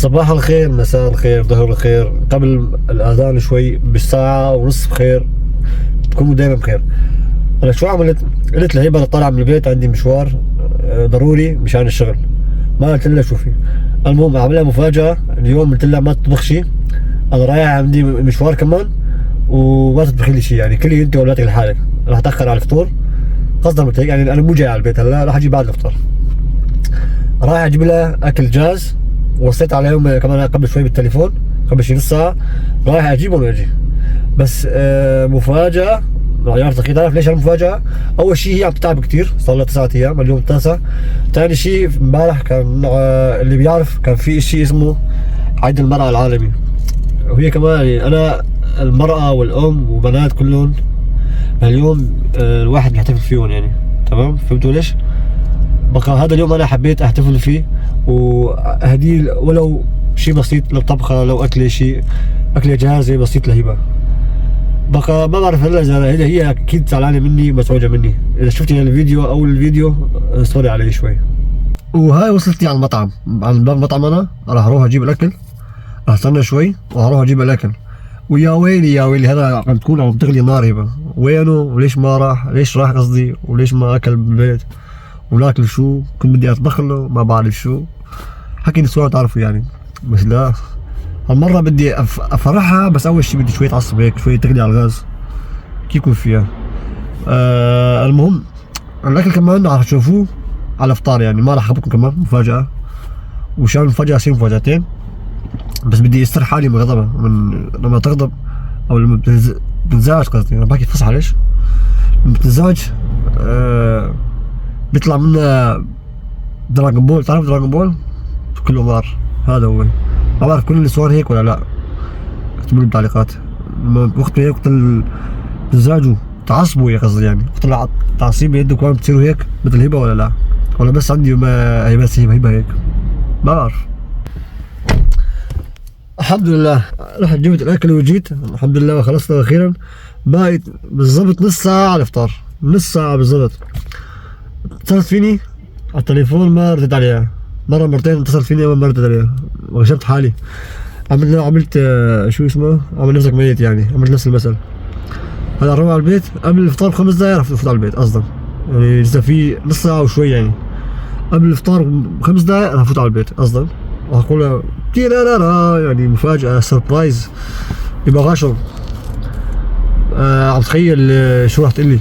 صباح الخير، مساء الخير، ظهر الخير، قبل الأذان شوي بالساعة ونص بخير، تكونوا دايما بخير. أنا شو عملت؟ قلت لهيبة طالع من البيت عندي مشوار ضروري مشان الشغل، ما قلت لها شوفي. المهم عملها مفاجأة اليوم، قلت لها ما تطبخ شيء، أنا رايح عندي مشوار كمان وما تطبخي لي شيء، يعني كلي أنت وأولادك لحالك، راح أتأخر على الفطور قصدا قلت هيك، يعني أنا مو جاي على البيت هلا، راح أجي بعد الفطور. رايح أجيب لها أكل جاهز، وصيت عليهم كمان قبل شوي بالتليفون، قبل شي نص ساعة، رايح أجيبهم وأجي. بس مفاجأة معيار دقيقة. تعرف ليش المفاجأة؟ أول شيء هي عم تتعب كثير، صار لها 9 أيام، اليوم التاسع. ثاني شيء امبارح كان اللي بيعرف كان في شيء اسمه عيد المرأة العالمي، وهي كمان يعني أنا المرأة والأم وبنات كلهم اليوم الواحد بيحتفل فيهم يعني، تمام؟ فهمتوا ليش؟ بقى هذا اليوم أنا حبيت أحتفل فيه وأهدي ولو شيء بسيط، لو طبخة، لو أكلة، شيء أكلة جاهزة بسيط لهيبة. بقى ما بعرف هلا اذا هي اكيد زعلانه مني، مسعوجه مني. اذا شفتي الفيديو او الفيديو سوري علي شوي. وهاي وصلتني على المطعم، عند باب المطعم. انا راح اروح اجيب الاكل، راح استنى شوي وهروح اجيب الاكل. ويا ويلي يا ويلي، هذا عم تكون عم تغلي نار هبه. وينه وليش ما راح؟ ليش راح قصدي، وليش ما اكل بالبيت؟ ولاكل شو؟ كنت بدي اطبخ له ما بعرف شو. حكي نسوان تعرفوا يعني، بس لا هالمرة بدي افرحها. بس اول شي بدي شوية عصب هيك، شوية تغلي على الغاز كيف يكون فيها. المهم الاكل كمان راح تشوفوه على الافطار، يعني ما راح اخبركم كمان مفاجأة، وشان المفاجأة يصير مفاجأتين. بس بدي استر حالي من غضبها، من لما تغضب او لما بتنزعج، قصدي انا بحكي فصحى ليش؟ لما بتنزعج بيطلع منها دراغون بول. تعرف دراغون بول؟ كله نار. هذا هو. ما بعرف كل النسوان هيك ولا لا، اكتبوا لي بالتعليقات. لما وقت هيك تنزعجوا تعصبوا، يا قصدي يعني وقت التعصيب يدكم بتصيروا هيك مثل هبه ولا لا؟ ولا بس عندي ما هي بس هبه هيك؟ ما بعرف. الحمد لله رحت جبت الاكل وجيت، الحمد لله خلصنا اخيرا. باقي بالضبط نص ساعه على الافطار، نص ساعه بالضبط. اتصلت فيني على التليفون ما رديت عليها، مرة مرتين اتصلت فيني ما رديت عليها، وغشمت حالي. عملت شو اسمه، عمل نفسك ميت يعني، عملت نفس المثل. هلا روح على البيت قبل الفطار ب5 دقايق، رح افوت على البيت قصدا، يعني لسه في نص ساعة وشوي يعني. قبل الفطار ب5 دقايق رح افوت على البيت قصدا، راح اقول لها تيرارارا، يعني مفاجأة سربرايز. يبقى غاشم. عم تخيل شو راح تقول لي؟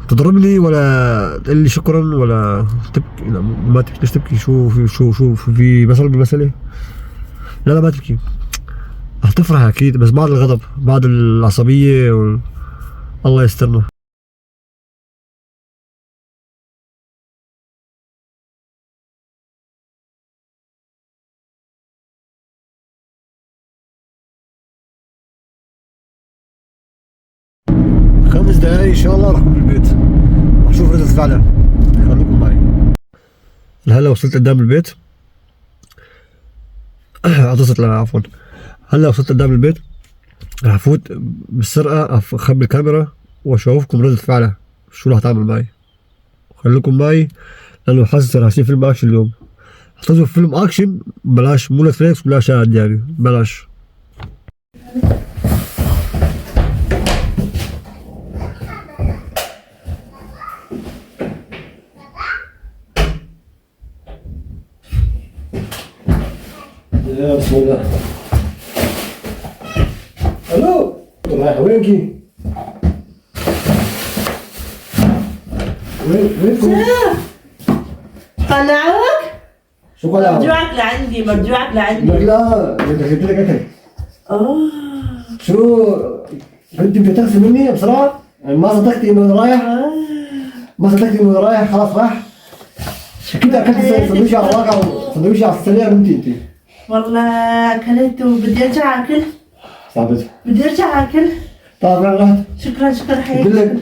تضربني ولا تقول لي شكرا ولا تبكي؟ لا ما تبكي. ليش تبكي؟ شو في مثل بالمسألة؟ لا لا ما تبكي، رح تفرح اكيد، بس بعد الغضب، بعد العصبية الله يسترنا. خمس دقايق ان شاء الله راح اكون بالبيت، راح اشوف ردة فعلها. خليكم معي. هلا وصلت قدام البيت. عطست لا عفوا. هلا وصلت قدام البيت، راح افوت بالسرقة، اخبي الكاميرا واشوفكم ردة فعلها شو راح تعمل معي. خليكم معي لانه حاسس راح يصير فيلم اكشن اليوم. احتاجوا فيلم اكشن، بلاش مو نتفليكس ولا شاهد يعني، بلاش. يا بسم الله. الو رايح وينكي؟ وينكم؟ قلعوك؟ شو قلعوك؟ مرجوعك لعندي، مرجوعك لعندي. لا جبت لك اكل. اوه شو انت بتغسل مني بسرعه؟ يعني ما صدقتي انه رايح؟ ما صدقتي انه رايح خلاص راح؟ اكيد اكلت سندويشة على الواقع وسندويشة على السريع انت. والله اكلت وبدي ارجع اكل. صعبت. بدي ارجع اكل. طيب انا رحت. شكرا حبيبي.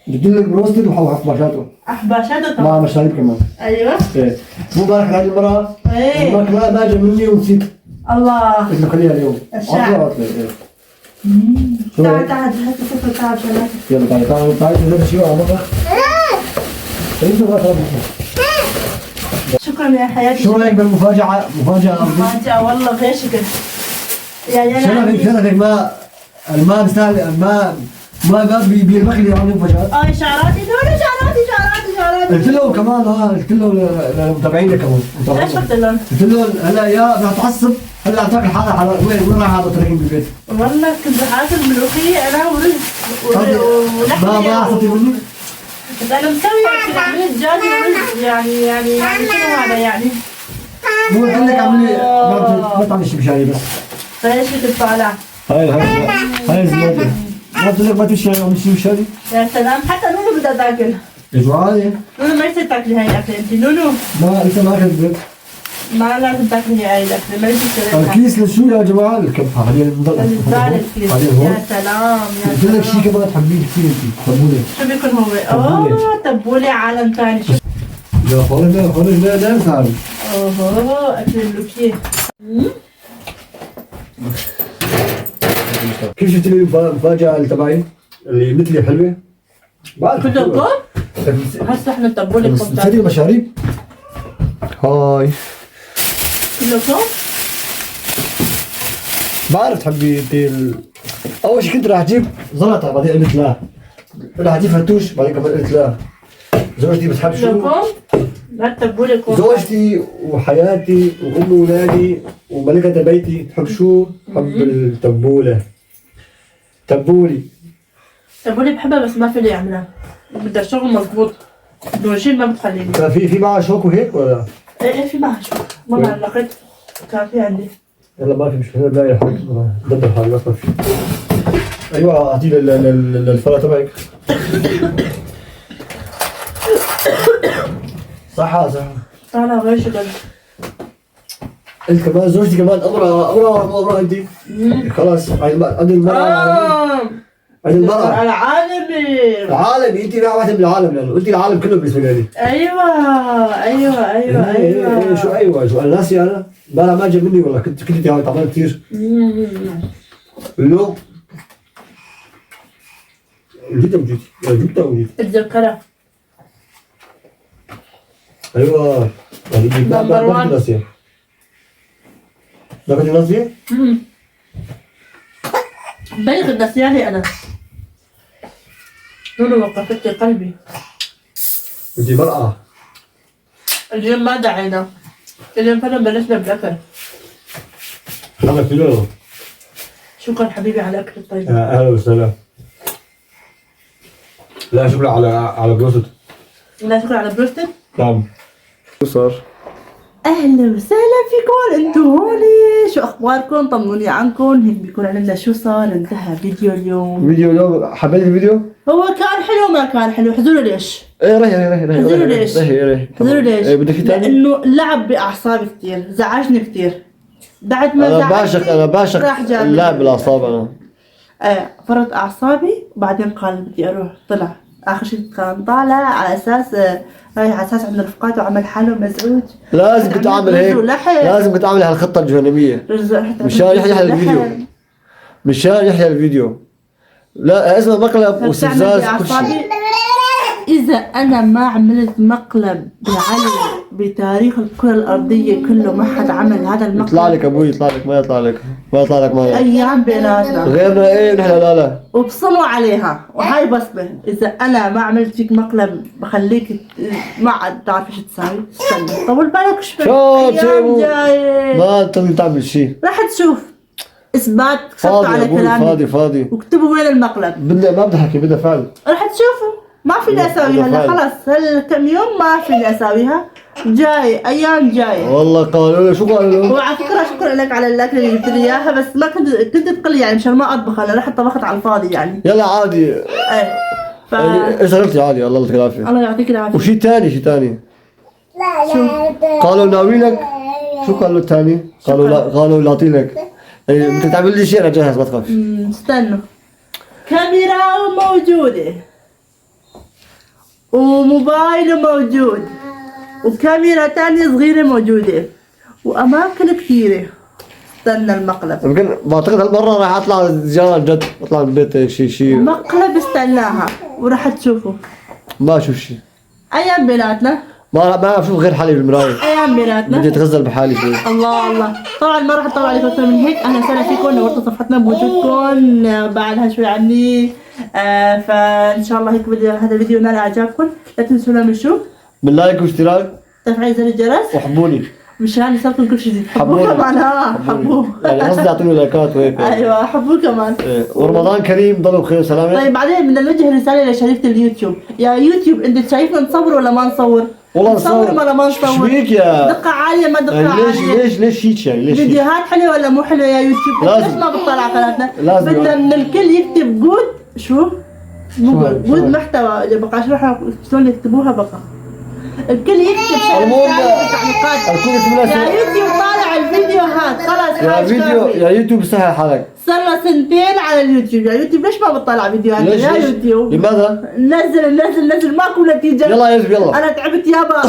بدي لك بروستد وحباشاته. احباشاته طبعا. مع مشاريب كمان. ايوه. ايه. مو امبارح هذه المرة. ايه. الماكلة ما جا مني ونسيت. الله. قلت له خليها اليوم. عطلة. ايه. تعال هات السفرة، تعال شغلات. يلا تعالي هذا شيء على المطبخ. ايش تبغى تطبخ؟ شكرا يا حياتي. شو رايك بالمفاجأة؟ مفاجأة والله غير شكل. يعني شرفك ما بيستاهل ما بيربح لي يعني مفاجآت. شعراتي دول شعراتي. قلت له كمان قلت له للمتابعين كمان. ايش قلت لهم؟ قلت له هلا يا بدها تعصب هلا اعطاك الحالة وين راح هذا تركين بالبيت؟ والله كنت حاسب ملوخية انا ورز ما اعطيتي مني؟ بس انا مسوي كذا عملت دجاج ورز يعني شنو هذا يعني؟ مو قلت لك اعملي ما تعملي شيء مشاري بس. فايش كنت طالع؟ هاي زيادة. ما قلت لك ما تمشي اعمل شيء مشاري؟ يا سلام حتى نونو بدها تاكل. جوعانة؟ نونو ما يصير تاكلي هاي الاكلة انت نونو. ما انت ما اخذت ما لازم تاكلي هاي الاكلة ما يصير. الكيس لشو يا جماعة؟ الكبحة بعدين نضل الكيس. يا سلام يا قلت لك شيء كمان تحبيه كثير انت تبولة. شو بيكون هو؟ تبولة عالم ثاني. لا خالص لا تعرف. اكل الملوخية. كيف شفت لي المفاجأة اللي تبعي اللي مثلي حلوة؟ بعرف كلكم؟ هسه احنا التبولة نسيتي المشاريب؟ هاي كلكم؟ بعرف تحبي انت اول شيء كنت راح اجيب زلطة بعدين قلت لا. راح اجيب فتوش بعدين كمان قلت لا. زوجتي بتحب شو؟ كلكم؟ لا التبولة زوجتي وحياتي وام اولادي وملكة بيتي تحب شو؟ تحب التبولة. تبولي. التبولة بحبها بس ما في لي اعملها. بدها شغل مضبوط. دوشين ما بتخليني. كان في معها شوك وهيك ولا؟ ايه في معها شوك. مرة لقيت كان في عندي. يلا ما في مشكلة باقي الحلقة دبر حالي ما في. ايوه اعطيه للفرع تبعك. صح. طالع غير شكل. انت كمان زوجتي كمان امرأة انت. خلاص عند المرأة. عند المرأة. العالمي انت ما واحدة من العالم لانه انت العالم كله بالنسبة لي. ايوه شو انا ناسي انا؟ ما جاب مني والله كنت تعبان كثير. اليوم جبتها وجيت اتذكرها. ايوه ما كنت ناسيه. ما كنت ناسيه؟ بلغ نسياني انا. نونو وقفت لي قلبي. انت مرأة. اليوم ما دعينا. اليوم فعلا بلشنا بالاكل. هذا كيلو. شكرا حبيبي على الاكل الطيب. اهلا وسهلا. لا شكرا على بروستد. لا شكرا على بروستد. نعم. شو صار؟ اهلا وسهلا فيكم انتم هون. شو اخباركم؟ طمنوني عنكم. هيك بيكون عندنا شو صار. انتهى فيديو اليوم. حبيت الفيديو؟ هو كان حلو ما كان حلو. حزروا ليش؟ ايه رح حزروا ليش؟ حزروا ليش؟ ايه بدك ثاني؟ لانه لعب باعصابي كثير. زعجني كثير. بعد ما انا بعشق اللعب بالاعصاب انا. فرط اعصابي وبعدين قال بدي اروح. طلع اخر شيء كان طالع على اساس رايح على اساس عند رفقاته وعمل حاله مزعوج. لازم كنت اعمل هيك. لازم كنت اعمل هالخطه الجانبيه مشان يحيى الفيديو. مشان يحيى الفيديو. لا اسمه مقلب واستفزاز كل شيء. اذا انا ما عملت مقلب بالعالم بتاريخ الكره الارضيه كله ما حد عمل هذا المقلب. يطلع لك ابوي يطلع لك ما يطلع لك ما ايام بيناتنا غيرنا ايه نحن لا وبصموا عليها وهاي بصمه. اذا انا ما عملت فيك مقلب بخليك ما عاد تعرف ايش تساوي. استنى طول بالك شوي. ايام جايه ما تقدر تعمل شيء. راح تشوف اثبات. كتبتوا على كلامي فاضي واكتبوا وين المقلب. بدنا ما بدي احكي بدنا فعل. راح تشوفوا ما فيني اساويها. هلا خلص هالكم يوم ما فيني اساويها. جاي ايام جايه والله. قالوا له شو قالوا له؟ وعلى فكره شكرا لك على الاكل اللي جبت لي اياها بس ما كنت تقول لي يعني مشان ما اطبخ. انا رحت طبخت على الفاضي يعني. يلا عادي. ايه ايش غلطتي عادي. الله يعطيك العافيه. الله يعطيك العافيه. وشيء ثاني قالوا ناوي لك. شو قالوا الثاني؟ قالوا لاطي لك. انت تعمل لي شيء انا جاهز ما تخاف. استنوا. كاميرا موجوده وموبايل موجود وكاميرا ثانيه صغيره موجوده واماكن كثيره. استنى المقلب. يمكن بعتقد هالمره راح اطلع زيارة جد. اطلع من البيت شيء مقلب. استناها وراح تشوفوا. ما اشوف شيء. ايام بيناتنا. ما اشوف غير حالي بالمرايه، ايام بيناتنا. بدي اتغزل بحالي شوي. الله الله. طبعا ما راح اطول عليكم اكثر من هيك. اهلا وسهلا فيكم، نورتوا صفحتنا بوجودكم بعدها شوي عني. فان شاء الله هيك بدي هذا الفيديو نال اعجابكم. لا تنسونا من شو؟ من لايك واشتراك تفعيل زر الجرس وحبوني مشان يصلكم كل شيء. حبوه كمان. حبوه يعني قصدي اعطوني لايكات وهيك. ايوه حبوه كمان. ورمضان كريم، ضلوا بخير وسلامه. طيب بعدين بدنا نوجه رساله لشريفه اليوتيوب. يا يوتيوب انت شايفنا نصور ولا ما نصور؟ والله نصور ولا ما نصور؟ شو بيك يا دقه عاليه ما دقه يعني عاليه؟ ليش هيك يعني؟ ليش هيك؟ فيديوهات حلوه ولا مو حلوه يا يوتيوب؟ لازم. ليش ما بتطلع على قناتنا؟ لازم. بدنا من الكل يكتب جود شو؟ مو جود محتوى. بقى اشرح شلون يكتبوها بقى. الكل يكتب شيء بالتعليقات. الكل يكتب يا يوتيوب طالع الفيديوهات خلاص. يا فيديو يا يوتيوب سهل حالك. صار له سنتين على اليوتيوب. يا يوتيوب ليش ما بتطلع فيديوهات يا يوتيوب؟ لماذا؟ نزل ماكو نتيجه. يلا يا يلا. انا تعبت يابا.